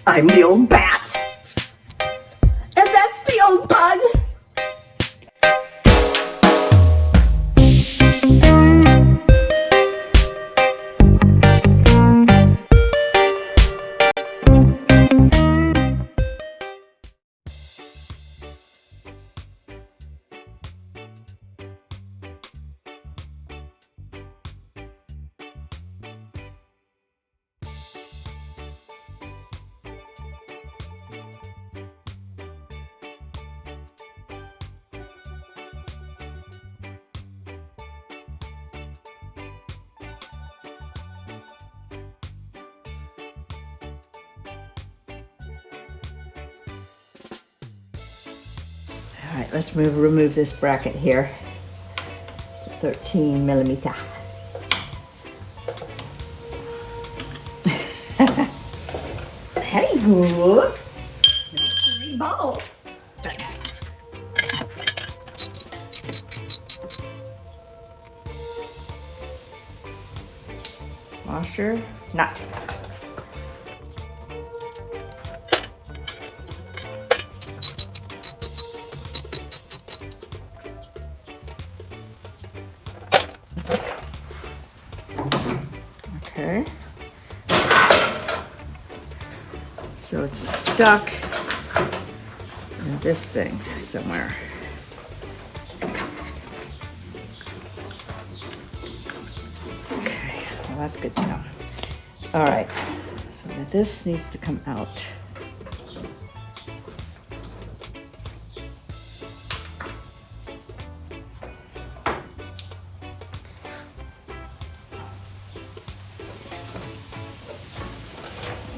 I'm the old bat. And that's the old pun. All right, let's remove this bracket here. 13 millimeter. Very good. Ball. Washer nut. Okay. So it's stuck in this thing somewhere. Okay, well that's good to know. All right, so this needs to come out.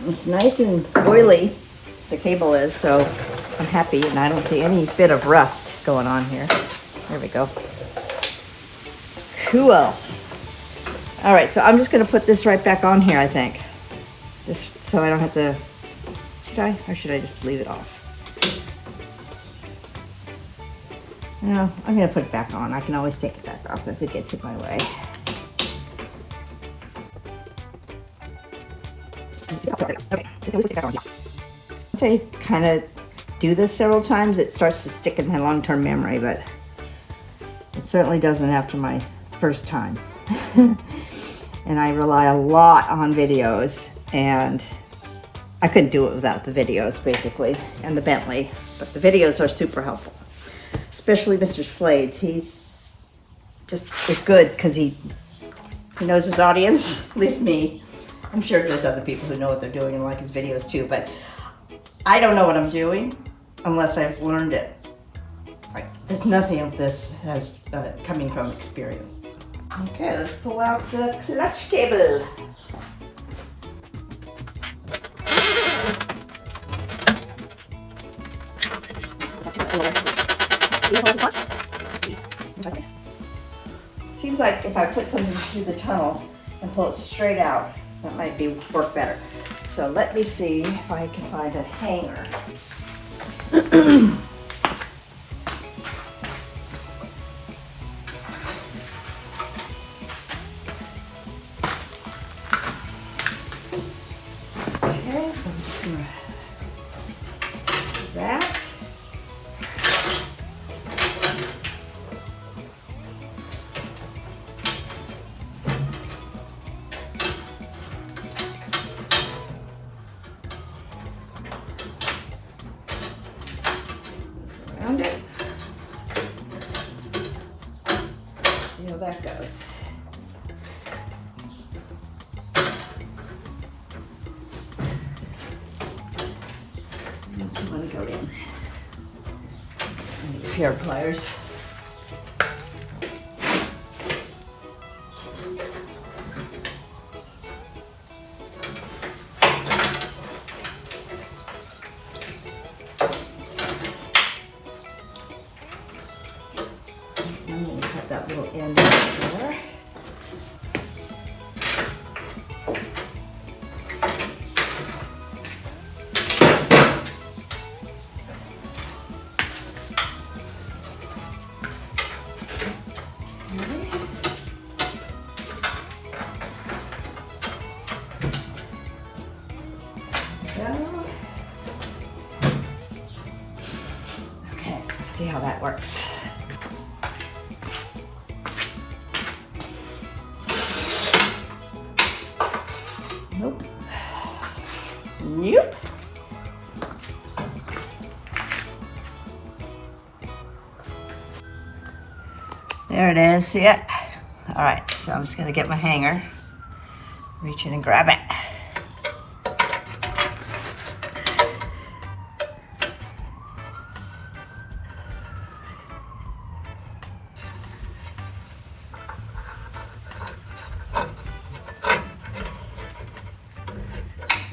It's nice and oily, the cable is, so I'm happy, and I don't see any bit of rust going on here. There we go. Cool. All right, so I'm just gonna put this right back on here, I think. Just so I don't have to, should I, or should I just leave it off? No, I'm gonna put it back on. I can always take it back off if it gets in my way. Okay, once I kind of do this several times, it starts to stick in my long-term memory, but it certainly doesn't after my first time. And I rely a lot on videos, and I couldn't do it without the videos, basically, and the Bentley, but the videos are super helpful, especially Mr. Slade's. He's just is good because he knows his audience, at least me. I'm sure there's other people who know what they're doing and like his videos too, but I don't know what I'm doing unless I've learned it. Like, there's nothing of this has coming from experience. Okay, let's pull out the clutch cable. Seems like if I put something through the tunnel and pull it straight out, that might work better. So let me see if I can find a hanger. Okay, so I'm just gonna do that. Around it. See how that goes. Let me go in. I need a pair of pliers. I'm going to cut that little end right there. Go. how that works. Nope. Nope. There it is, see it? All right, so I'm just gonna get my hanger, reach in and grab it.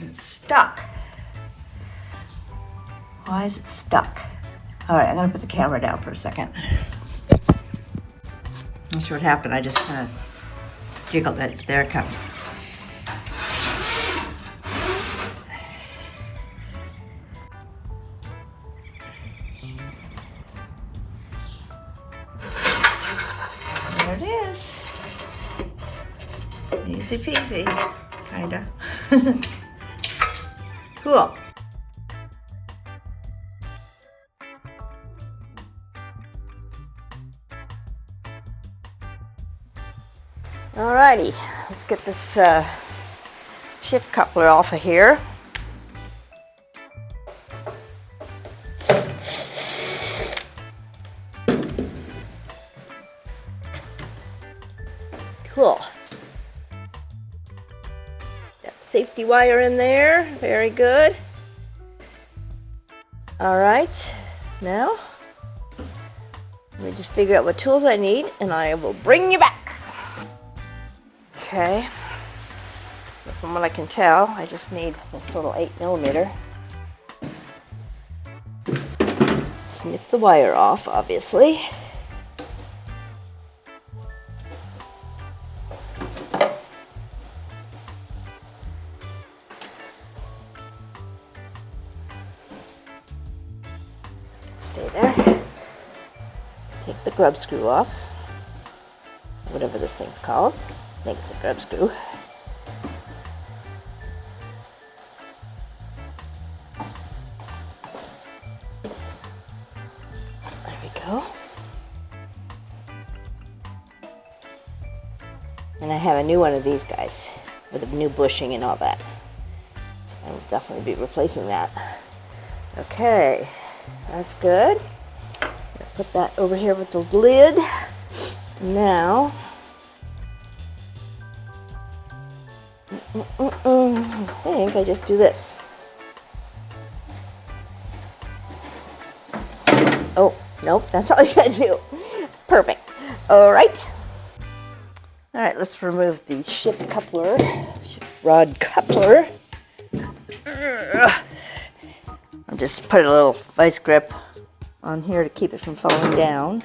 It's stuck. Why is it stuck? All right, I'm gonna put the camera down for a second. Not sure what happened. I just kind of jiggled it. There it comes. There it is. Easy peasy, kinda. Cool. Alrighty, let's get this shift coupler off of here. Cool. Got safety wire in there, very good. Alright, now let me just figure out what tools I need and I will bring you back. Okay, so from what I can tell, I just need this little 8mm. Snip the wire off, obviously. Stay there. Take the grub screw off, whatever this thing's called. I think it's a grub screw. There we go. And I have a new one of these guys with a new bushing and all that. So I will definitely be replacing that. Okay, that's good. Put that over here with the lid. Now, I think I just do this. Oh, nope, that's all you gotta do. Perfect. All right. All right, let's remove the shift rod coupler. I'll just put a little vice grip on here to keep it from falling down.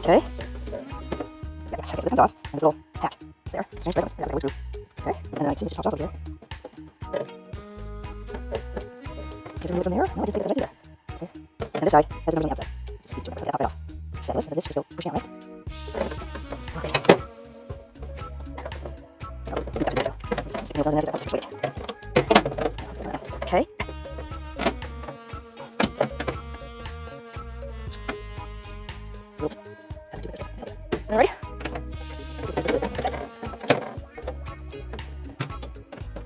Okay. Yeah, so this comes off, and this little hat is there. It's there. Okay, and then I can see this pops off over here. Get it removed from there? No, I just think it's right there. Okay. And this side has another on the outside. Just these two, I'll pop it off. Fetless, and this you're still pushing out, right? Okay. Okay. All right.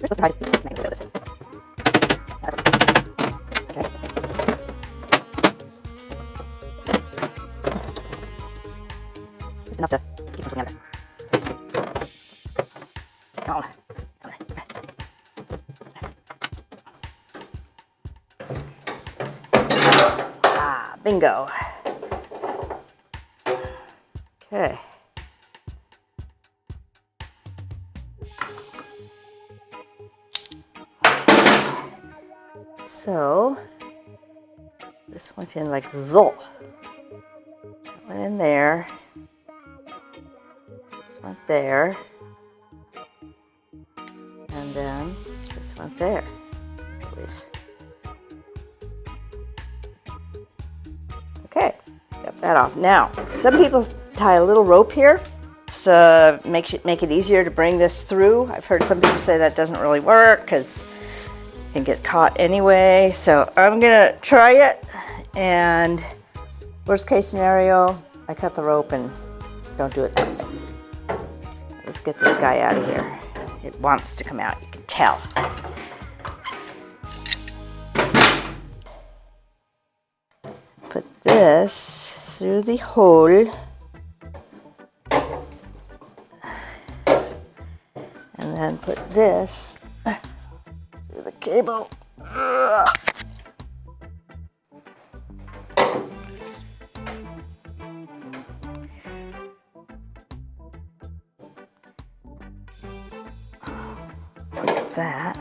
Let's try this. Okay. Just enough to keep them together. Come on. Ah, bingo. Okay. So this went in like Zol. That went in there. This went there. And then this went there. Okay, got that off. Now, some people tie a little rope here this make it easier to bring this through. I've heard some people say that doesn't really work because it can get caught anyway. So I'm gonna try it, and worst case scenario, I cut the rope and don't do it that way. Let's get this guy out of here. It wants to come out, you can tell. Put this through the hole. And then put this through the cable. Like that.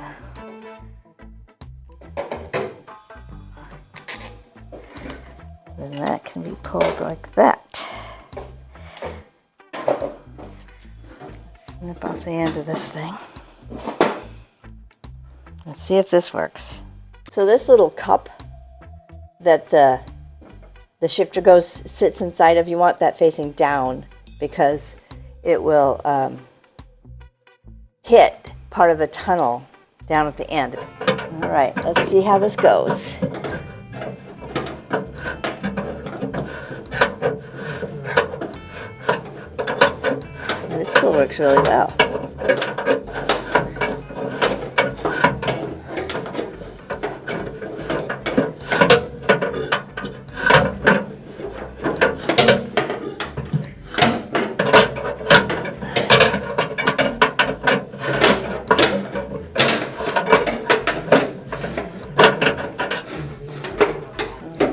Then that can be pulled like that. Snip off the end of this thing. Let's see if this works. So this little cup that the shifter sits inside of, you want that facing down because it will hit part of the tunnel down at the end. All right, let's see how this goes. This still works really well.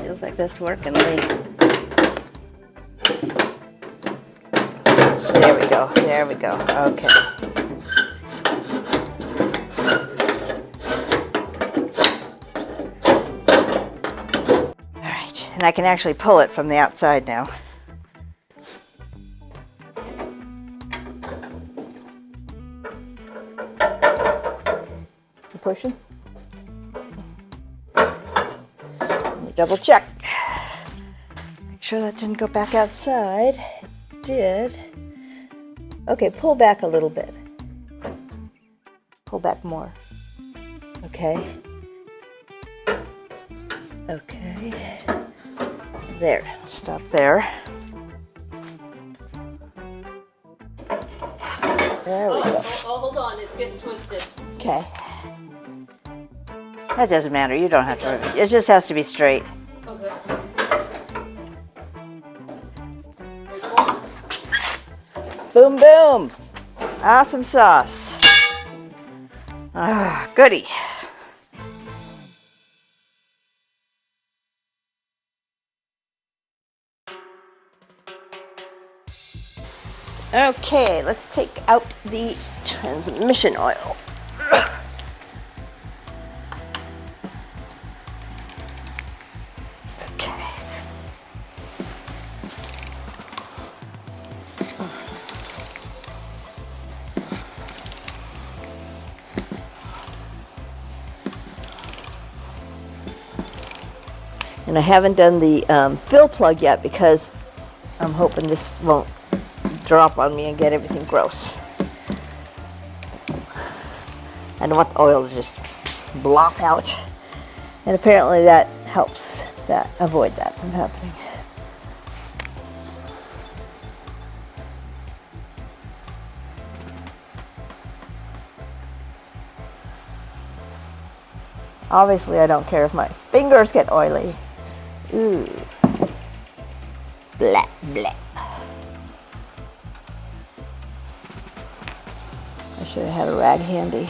Feels like that's working. There we go. Okay. All right, and I can actually pull it from the outside now. You pushing? Let me double check. Make sure that didn't go back outside. It did. Okay, pull back a little bit. Pull back more. Okay. Okay. There. Stop there. There we go. Oh, hold on. It's getting twisted. Okay. That doesn't matter. You don't have to. It just has to be straight. Okay. Boom, boom. Awesome sauce. Ah, goody. Okay, let's take out the transmission oil. Okay. And I haven't done the fill plug yet because I'm hoping this won't drop on me and get everything gross. I don't want the oil to just blop out. And apparently that helps avoid that from happening. Obviously, I don't care if my fingers get oily. Ooh. Blah, blah. I should have had a rag handy.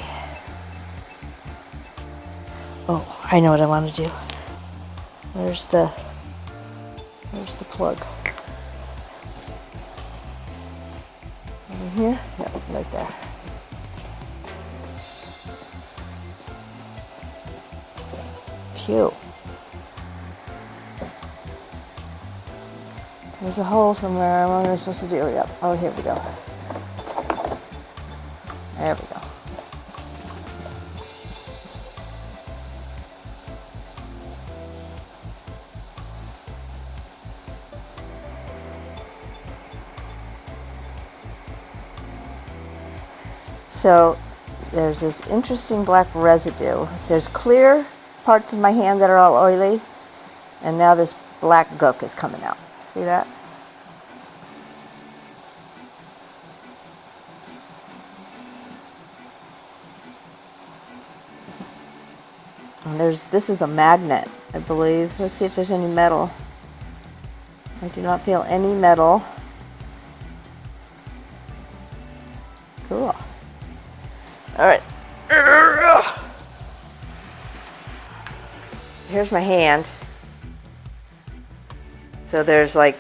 Oh, I know what I want to do. There's the plug. Over here? Yep, right there. Phew. There's a hole somewhere. What am I supposed to do? Yep. Oh, here we go. There we go. So there's this interesting black residue. There's clear parts of my hand that are all oily, and now this black gook is coming out. See that? And this is a magnet, I believe. Let's see if there's any metal. I do not feel any metal. Cool. All right. Here's my hand. So there's like,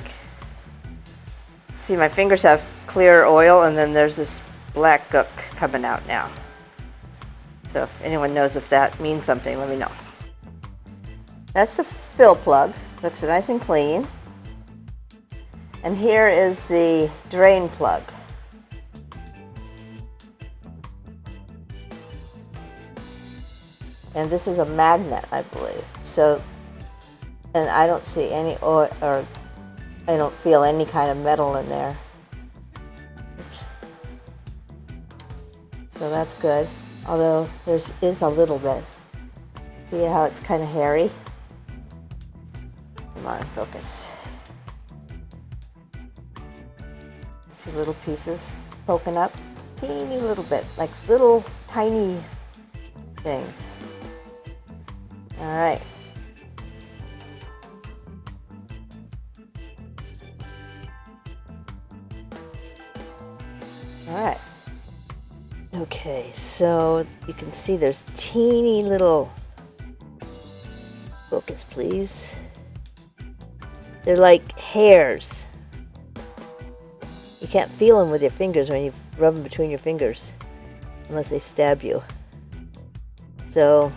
see, my fingers have clear oil, and then there's this black gook coming out now. So if anyone knows if that means something, let me know. That's the fill plug. Looks nice and clean. And here is the drain plug. And this is a magnet, I believe. So, and I don't see any oil, or I don't feel any kind of metal in there. Oops. So that's good. Although there is a little bit. See how it's kind of hairy? Come on, focus. See little pieces poking up? Teeny little bit, like little tiny things. All right. All right. Okay, so you can see there's teeny little, focus please. They're like hairs. You can't feel them with your fingers when you rub them between your fingers, unless they stab you. So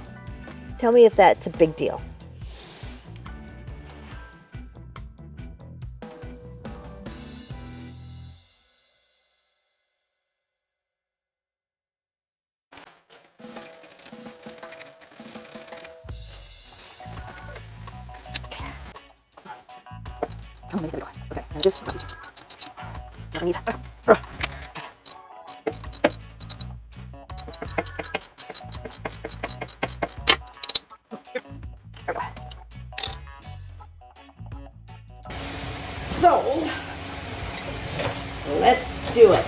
tell me if that's a big deal. Oh, there we go. Okay, and just knees. So, let's do it.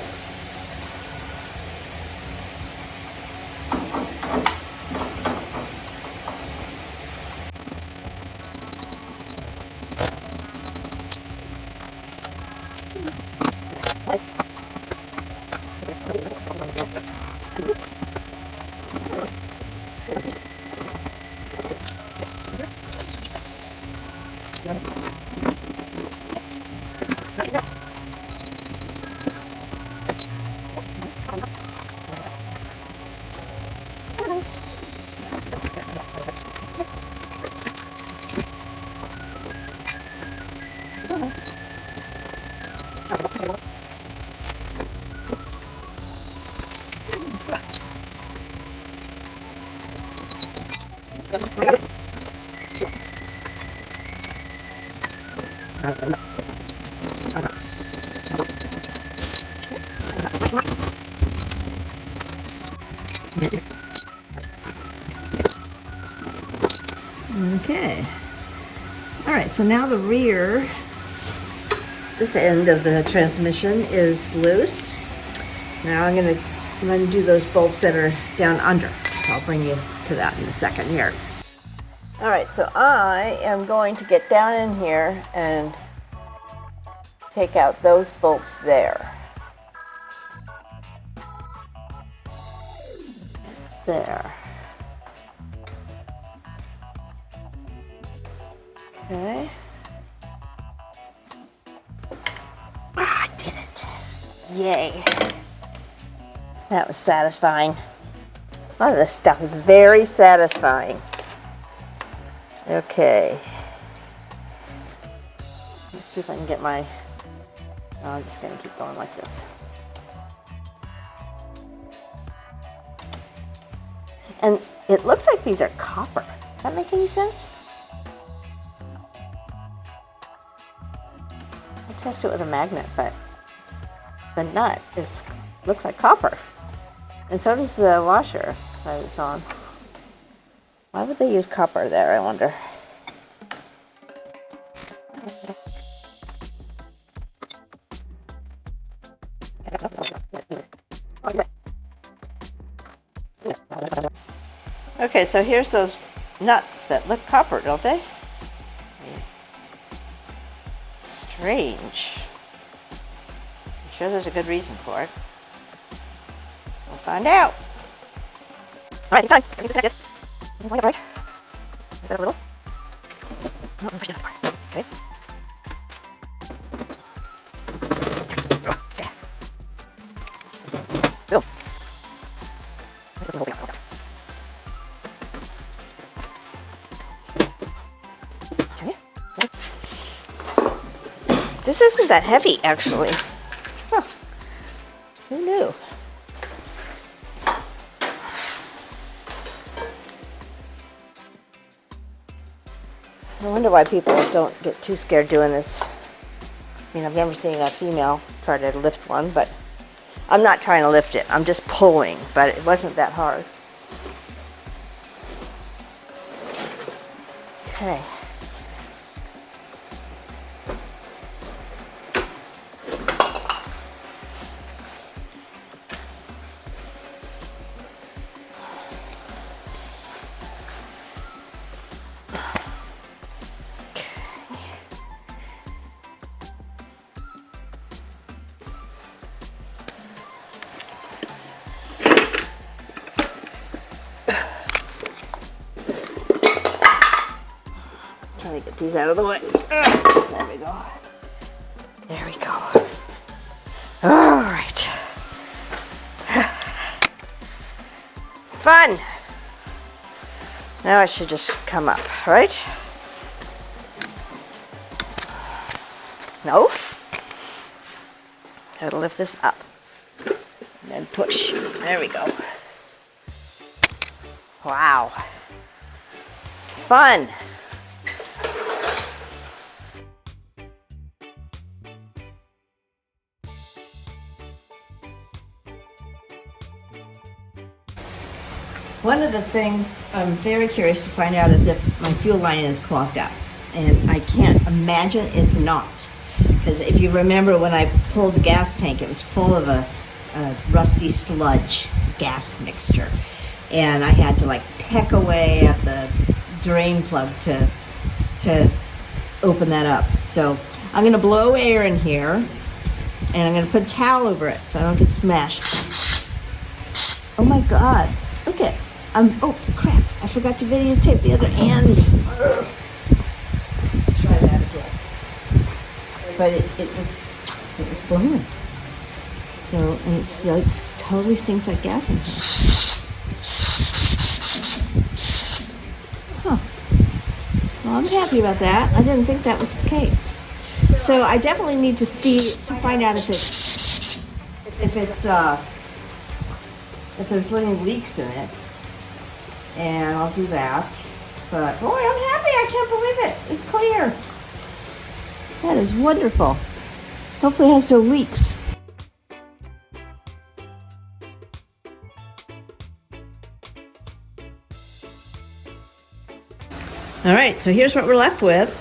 Okay. All right, so now the rear, this end of the transmission is loose. Now I'm going to undo those bolts that are down under. So I'll bring you to that in a second here. All right, so I am going to get down in here and take out those bolts there. There. Okay. Ah, I did it. Yay. That was satisfying. A lot of this stuff is very satisfying. Okay. Let's see if I can get my... Oh, I'm just going to keep going like this. And it looks like these are copper. Does that make any sense? I'll test it with a magnet, but the nut looks like copper. And so does the washer that it's on. Why would they use copper there, I wonder? Okay, so here's those nuts that look copper, don't they? Strange. I'm sure there's a good reason for it. We'll find out. All right, it's done. Everything's connected. Everything's lined up right. Is that a little? No, push it out more. Okay. Okay. Boom. Okay. This isn't that heavy, actually. Huh. Who knew? I wonder why people don't get too scared doing this. I mean, I've never seen a female try to lift one, but I'm not trying to lift it. I'm just pulling, but it wasn't that hard. Okay. Trying to get these out of the way. There we go. There we go. All right. Fun. Now I should just come up, right? No. Gotta lift this up. And then push. There we go. Wow. Fun. One of the things I'm very curious to find out is if my fuel line is clogged up. And I can't imagine it's not. Because if you remember when I pulled the gas tank, it was full of a rusty sludge gas mixture. And I had to like peck away at the drain plug to open that up. So I'm going to blow air in here. And I'm going to put a towel over it so I don't get smashed. Oh my God. Look at oh crap, I forgot to videotape the other end. Let's try that again. But it was blowing. So, and it's like, totally stinks like gas in here. Huh. Well, I'm happy about that. I didn't think that was the case. So I definitely need to find out if there's any leaks in it. And I'll do that. But boy, I'm happy. I can't believe it. It's clear. That is wonderful. Hopefully it has no leaks. All right, so here's what we're left with.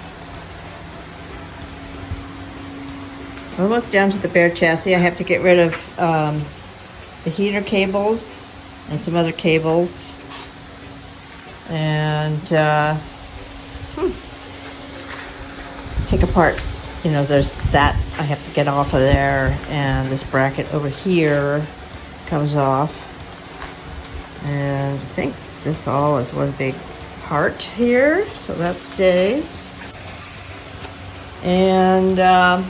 We're almost down to the bare chassis. I have to get rid of the heater cables and some other cables. And take apart, there's that I have to get off of there, and this bracket over here comes off, and I think this all is one big part here, so that stays. And yeah,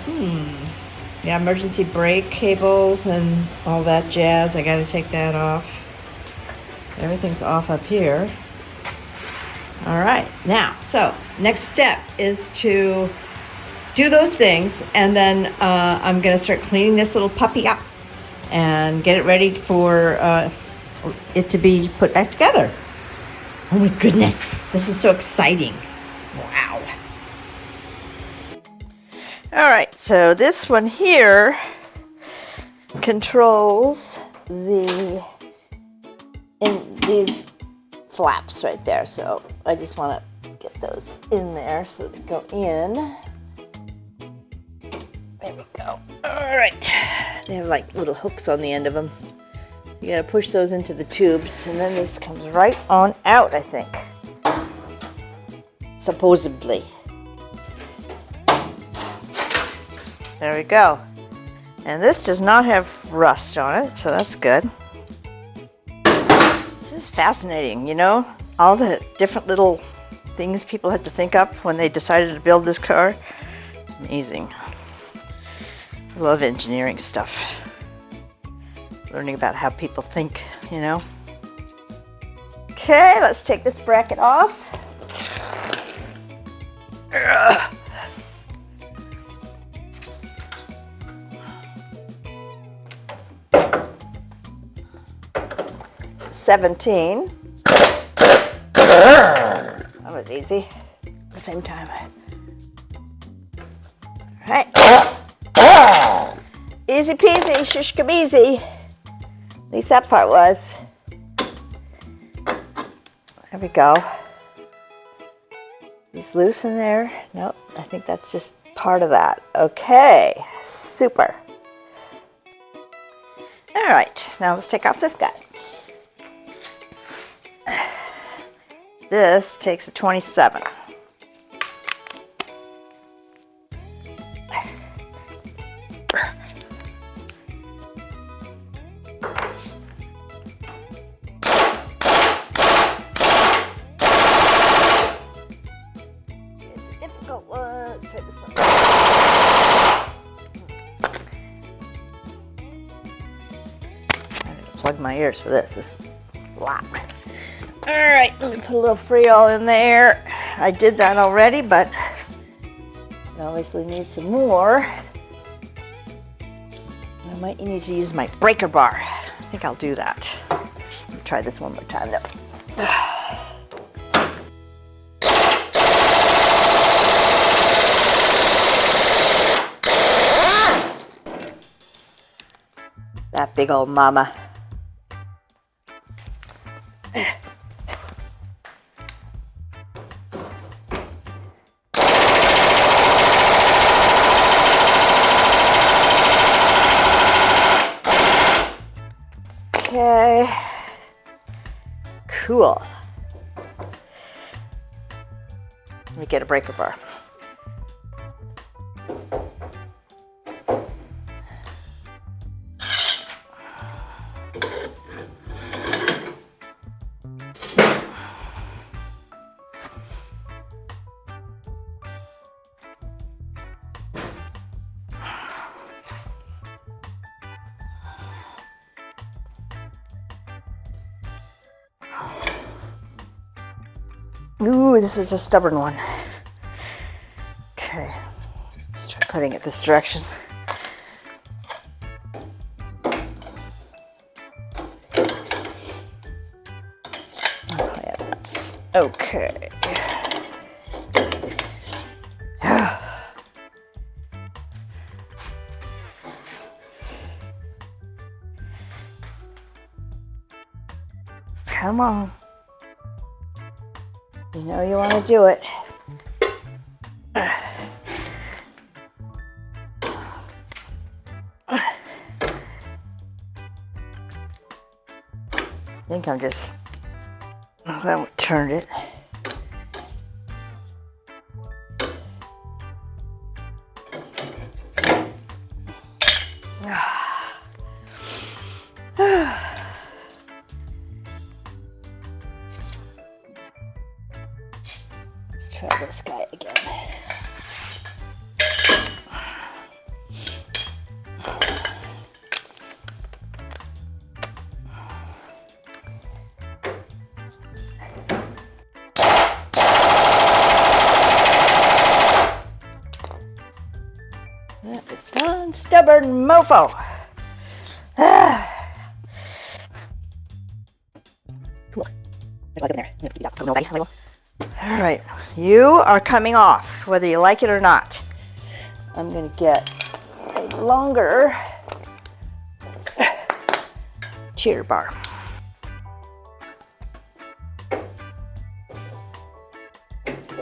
emergency brake cables and all that jazz, I got to take that off. Everything's off up here. All right, now, so next step is to do those things, and then I'm gonna start cleaning this little puppy up and get it ready for it to be put back together. Oh my goodness, this is so exciting. Wow. All right, so this one here controls the in these flaps right there, so I just want to get those in there so they go in. There we go. All right, they have like little hooks on the end of them. You gotta push those into the tubes, and then this comes right on out, I think. Supposedly. There we go. And this does not have rust on it, so that's good. This is fascinating, you know? All the different little things people had to think up when they decided to build this car. It's amazing. I love engineering stuff. Learning about how people think, you know? Okay, let's take this bracket off. Ugh. 17. That was easy at the same time. All right. Easy peasy, shish kabeezy. At least that part was. There we go. Is loose in there? Nope, I think that's just part of that. Okay, super. All right, now let's take off this guy. This takes a 27. It's a difficult one. Let's try this one. I need to plug my ears for this. This is loud. All right, let me put a little Freol in there. I did that already, but I obviously need some more. I might need to use my breaker bar. I think I'll do that. Let me try this one more time though. That big old mama. Okay, cool. Let me get a breaker bar. Ooh, this is a stubborn one. Okay, let's try putting it this direction. Oh, yeah, enough. Okay. Come on. You know you want to do it. I think I'm just, I turned it. Let's try this guy again. That is one stubborn mofo. Cool. There's a lot in there. All right, you are coming off, whether you like it or not. I'm gonna get a longer cheater bar.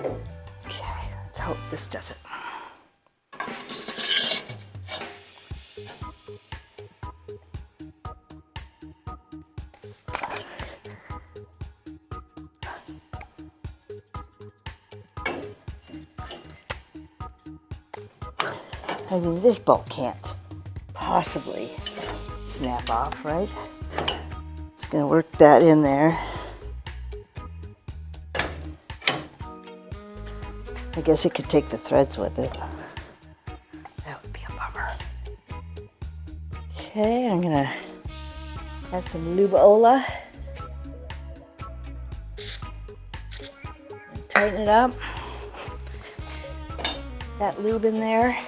Okay, let's hope this does it. I mean, this bolt can't possibly snap off, right? Just gonna work that in there. I guess it could take the threads with it. That would be a bummer. Okay, I'm gonna add some Lubeola. And tighten it up. That lube in there.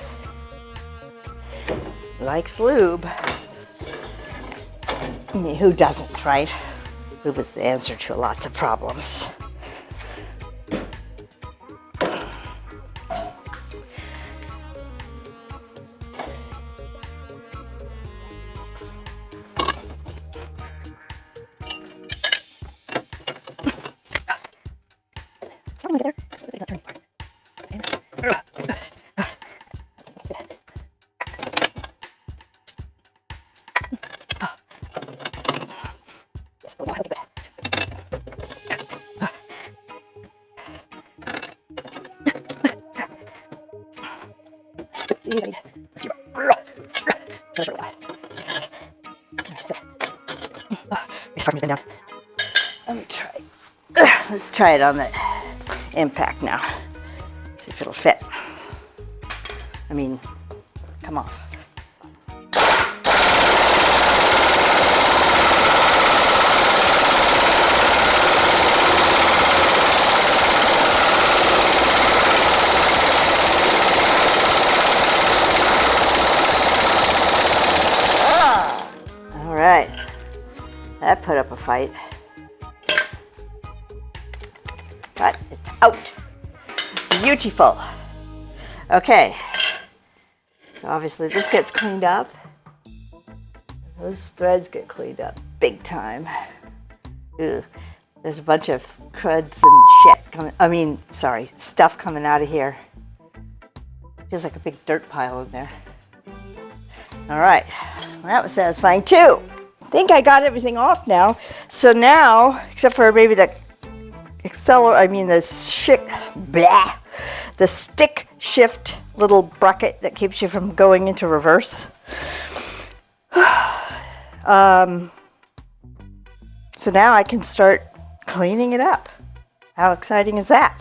Likes lube. I mean, who doesn't, right? Lube is the answer to lots of problems. Let me try. Let's try it on the impact now. See if it'll fit. I mean, come on. All right, that put up a fight. But it's out. Beautiful. Okay. So obviously this gets cleaned up. Those threads get cleaned up big time. Ew. There's a bunch of cruds and shit coming, stuff coming out of here. Feels like a big dirt pile in there. All right, well, that was satisfying too. I think I got everything off now. So now, except for maybe the the stick shift little bracket that keeps you from going into reverse. So now I can start cleaning it up. How exciting is that?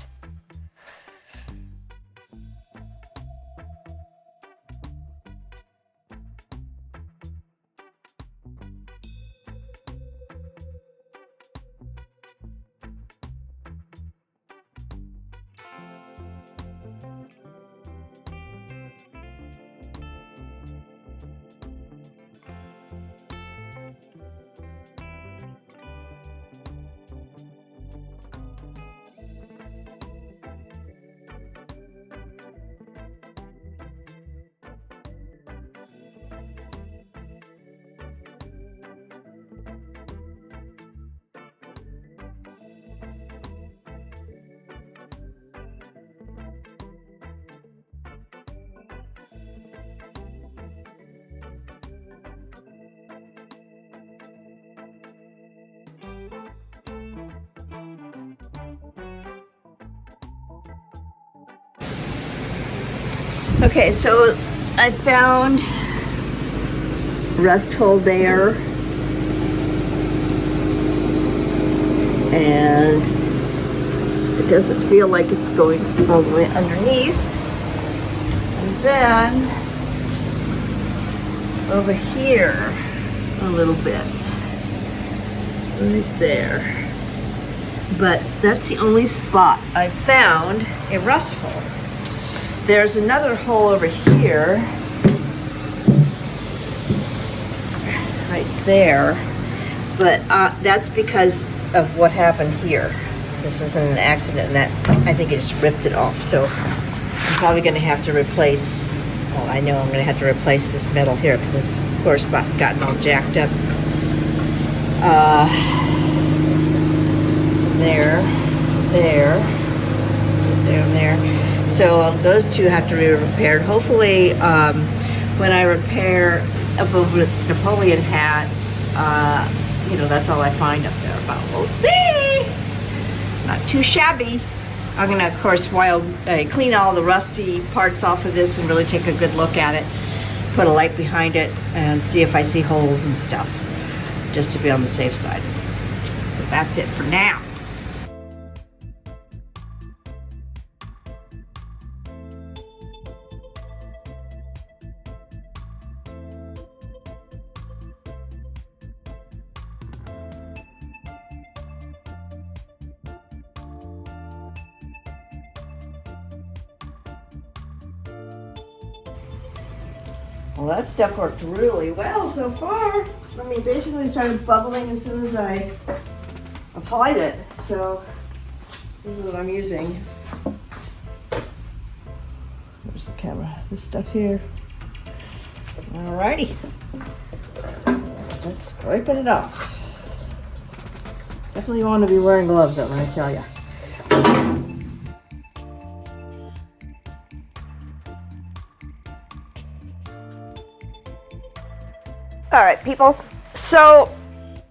Okay, so I found rust hole there, and it doesn't feel like it's going all the way underneath. And then over here a little bit, right there. But that's the only spot I found a rust hole. There's another hole over here, right there, but that's because of what happened here. This wasn't an accident, and that I think it just ripped it off. So I'm probably going to have to replace. Well, I know I'm going to have to replace this metal here because it's, of course, gotten all jacked up. There. So those two have to be repaired. Hopefully, when I repair up over the Napoleon hat, you know, that's all I find up there. But we'll see. Not too shabby. I'm gonna, of course, clean all the rusty parts off of this and really take a good look at it. Put a light behind it and see if I see holes and stuff, just to be on the safe side. So that's it for now. Well, that stuff worked really well so far. I mean, basically it started bubbling as soon as I applied it. So this is what I'm using. Where's the camera? This stuff here. Alrighty. Let's start scraping it off. Definitely want to be wearing gloves though, when I tell you. All right, people, so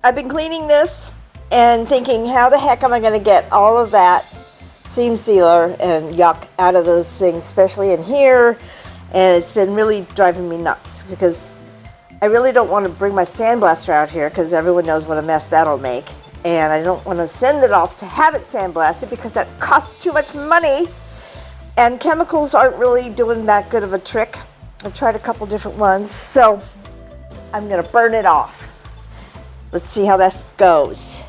I've been cleaning this and thinking, how the heck am I going to get all of that seam sealer and yuck out of those things, especially in here. And it's been really driving me nuts because I really don't want to bring my sandblaster out here because everyone knows what a mess that'll make. And I don't want to send it off to have it sandblasted because that costs too much money. And chemicals aren't really doing that good of a trick. I've tried a couple different ones. So I'm gonna burn it off. Let's see how that goes.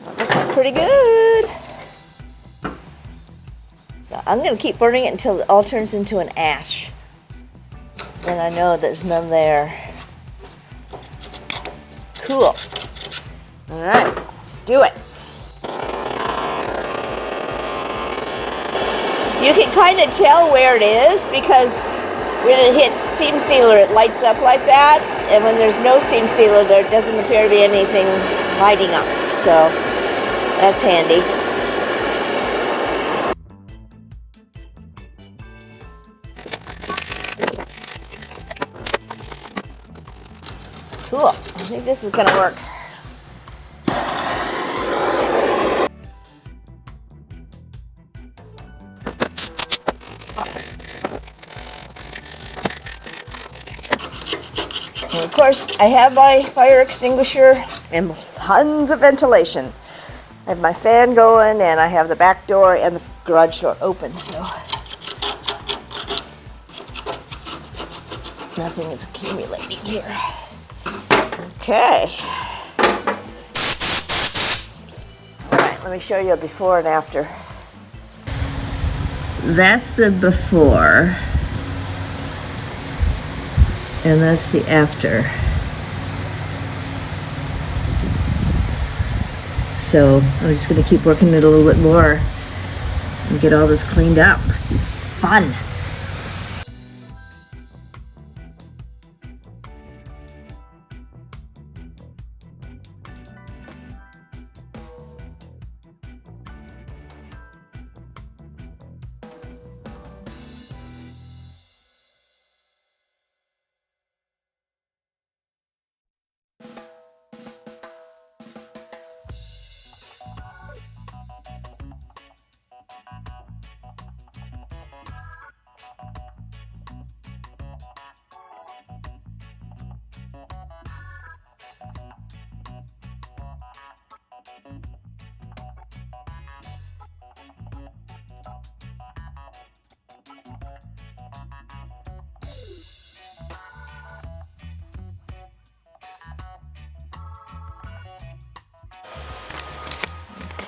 That looks pretty good. I'm going to keep burning it until it all turns into an ash. And I know there's none there. Cool. All right, let's do it. You can kind of tell where it is because when it hits seam sealer, it lights up like that. And when there's no seam sealer, there doesn't appear to be anything lighting up. So that's handy. Cool. I think this is going to work. And of course, I have my fire extinguisher and tons of ventilation. I have my fan going and I have the back door and the garage door open, so nothing is accumulating here. Okay. All right, let me show you a before and after. That's the before. And that's the after. So I'm just going to keep working it a little bit more and get all this cleaned up. Fun.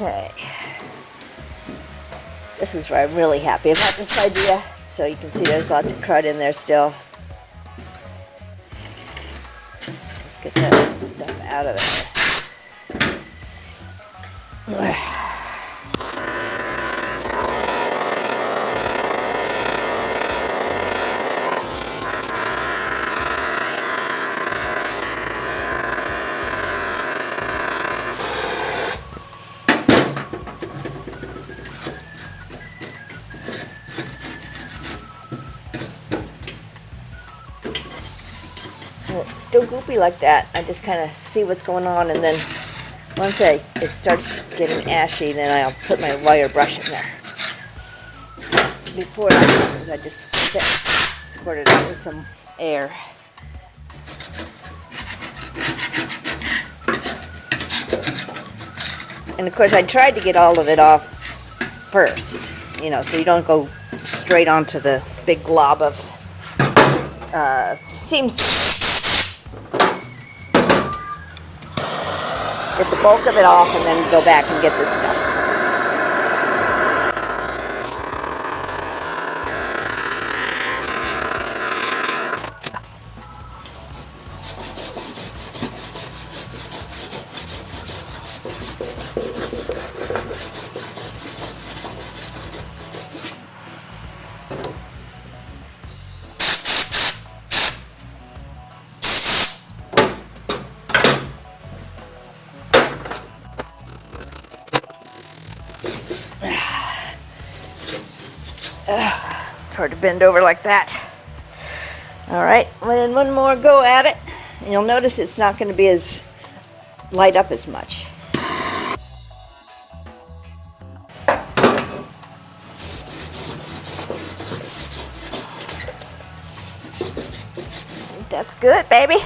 Okay, this is where I'm really happy about this idea. So you can see there's lots of crud in there still. Let's get that stuff out of there. still goopy like that, I just kind of see what's going on, and then once it starts getting ashy, then I'll put my wire brush in there. Before that happens, I just squirt it out with some air. And of course, I tried to get all of it off first, you know, so you don't go straight onto the big glob of seams. Get the bulk of it off and then go back and get this stuff. It's hard to bend over like that. All right, then one more go at it. And you'll notice it's not going to be as light up as much. That's good, baby.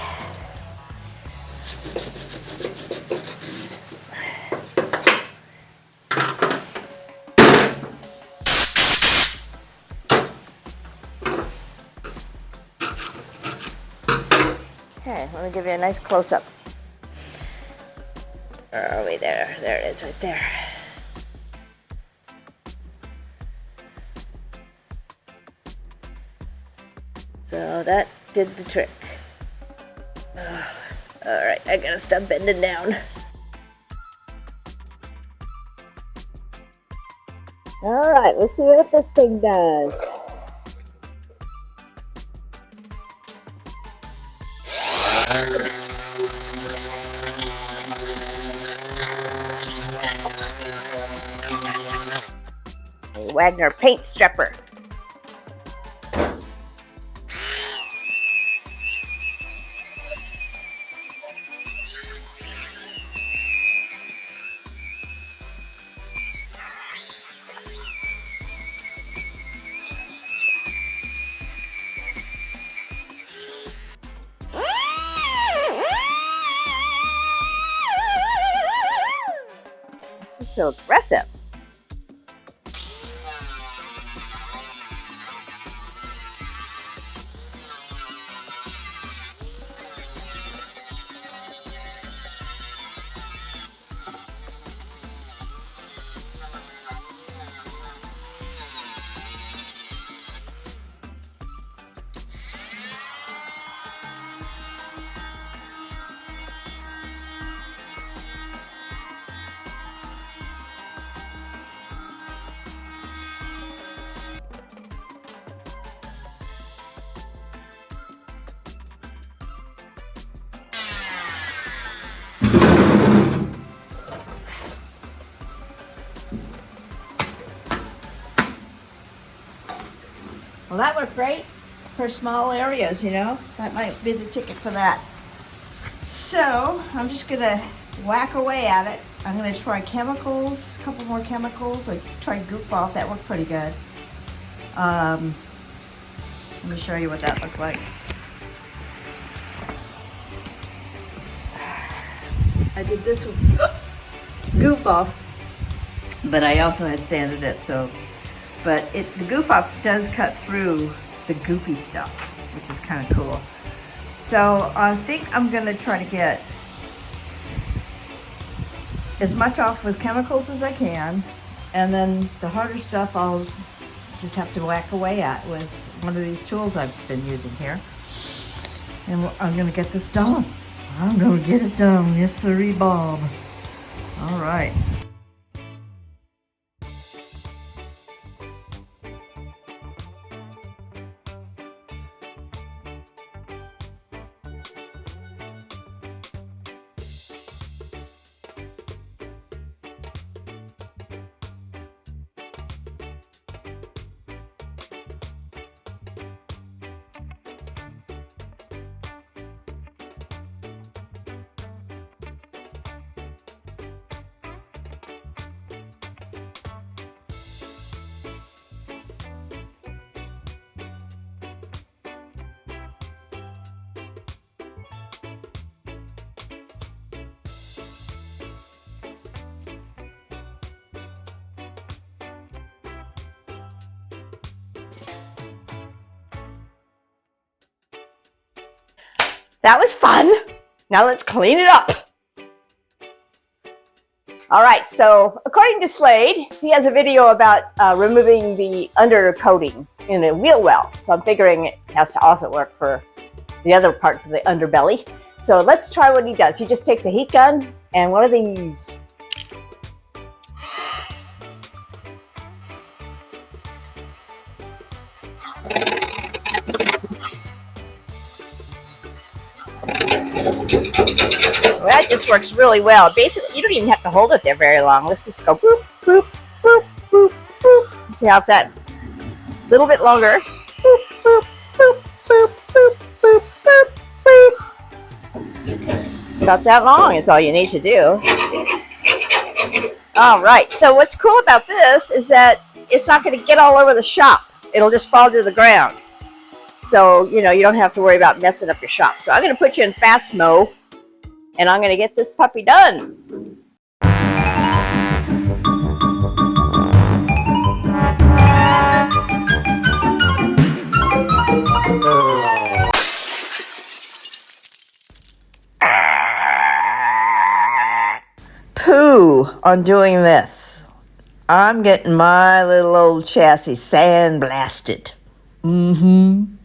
Okay, let me give you a nice close-up. Oh, wait, there it is right there. So that did the trick. All right, I gotta stop bending down. All right, let's see what this thing does. Wagner paint stripper. She's so aggressive. Well, that worked great for small areas, you know. That might be the ticket for that. So I'm just gonna whack away at it. I'm gonna try chemicals, a couple more chemicals. I tried Goof Off, that worked pretty good. Let me show you what that looked like. I did this with Goof Off, but I also had sanded it, so. But the Goof Off does cut through the goopy stuff, which is kind of cool. So I think I'm gonna try to get as much off with chemicals as I can, and then the harder stuff I'll just have to whack away at with one of these tools I've been using here. And I'm gonna get this done. I'm gonna get it done, yes sirree Bob. All right. That was fun. Now let's clean it up. All right, so according to Slade, he has a video about removing the undercoating in a wheel well. So I'm figuring it has to also work for the other parts of the underbelly. So let's try what he does. He just takes a heat gun and one of these. Well, that just works really well. Basically, you don't even have to hold it there very long. Let's just go boop, boop, boop, boop, boop. See how it's that little bit longer. Boop, boop, boop, boop, boop, boop, boop, boop. About that long, it's all you need to do. All right, so what's cool about this is that it's not going to get all over the shop. It'll just fall to the ground. So, you don't have to worry about messing up your shop. So I'm going to put you in fast mow, and I'm going to get this puppy done. Pooh on doing this. I'm getting my little old chassis sandblasted. Mm-hmm.